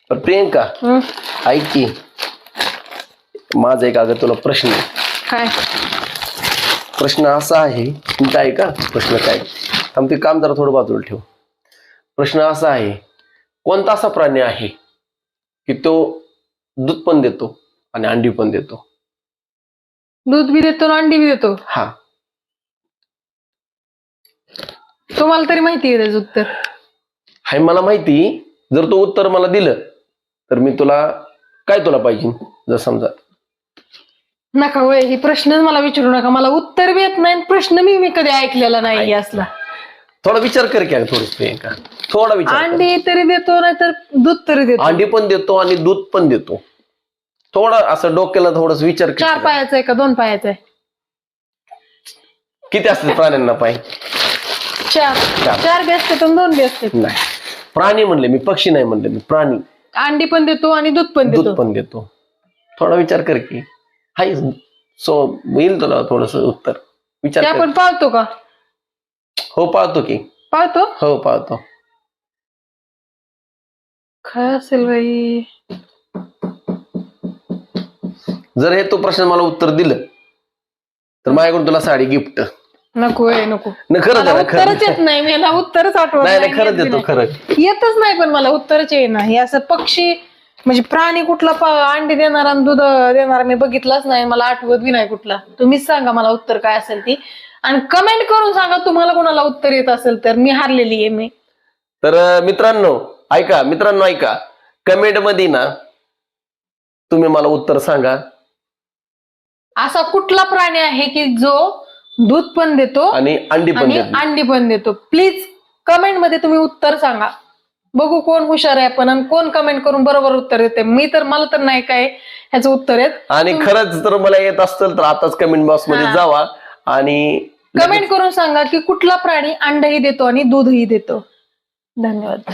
तर प्रियंका ऐक की, माझा एक अगं तुला प्रश्न आहे. काय प्रश्न असा आहे, तुमचा आहे का प्रश्न? काय थांब, ते काम जरा थोडं बाजूला ठेव. प्रश्न असा आहे, कोणता असा प्राणी आहे की तो दूध पण देतो आणि अंडी पण देतो? दूध बी देतो आणि अंडी बी देतो? हा. तुम्हाला तरी माहिती आहे त्याचं उत्तर? हाय, मला माहिती. जर तो उत्तर मला दिलं तर मी तुला, काय तुला पाहिजे? जर समजा नका होय, ही प्रश्नच मला विचारू नका. मला उत्तर बी येत नाही, प्रश्न मी कधी ऐकलेला नाही असला. थोडा विचार कर की थोडं प्रियंका, थोडा विचार कर. अंडी तरी देतो नाही तर दूध तरी देतो? अंडी पण देतो आणि दूध पण देतो. थोडं असं डोक्याला थोडस विचार कर. 4 पायाचं आहे का 2 पायाचं आहे? किती असते प्राण्यांना पाय? 4 बी असते तर 2 बी असते? नाही, प्राणी म्हणले मी, पक्षी नाही म्हणले मी, प्राणी. अंडी पण देतो आणि दूध पण दूध देतो? पण देतो. थोडा विचार कर की. हाय, सो येईल तुला थोडस उत्तर. विचार ते कर. आपण पाळतो का? हो, पाळतो की. पाळतो? हो, पाळतो. काय असेल बाई? जर हे तो प्रश्न मला उत्तर दिलं तर माझ्याकडून तुला साडी गिफ्ट. नको आहे, नको. खरंच मला आहे, उत्तरच येत नाही. मला उत्तरच आठवत नाही, खरंच देतो, खरं येतच नाही. पण मला उत्तरच येईना. हे असं पक्षी म्हणजे प्राणी कुठला अंडी देणारा आणि दूध देणारा मी बघितलाच नाही. मला आठवत बी नाही कुठला. तुम्हीच सांगा मला उत्तर काय असेल ती, आणि कमेंट करून सांगा तुम्हाला कोणाला उत्तर येत असेल तर. मी हारलेली आहे मी. तर मित्रांनो ऐका, कमेंट मध्ये ना तुम्ही मला उत्तर सांगा. असा कुठला प्राणी आहे की जो दूध पण देतो आणि अंडी पण देतो? प्लीज कमेंट मध्ये तुम्ही उत्तर सांगा. बघू कोण हुशार आहे आपण आणि कोण कमेंट करून बरोबर उत्तर देते. मला तर नाही काय ह्याचं उत्तर येत. आणि खरंच जर मला येत असेल तर आताच कमेंट बॉक्स मध्ये जावा आणि कमेंट करून सांगा की कुठला प्राणी अंडही देतो आणि दूधही देतो. धन्यवाद.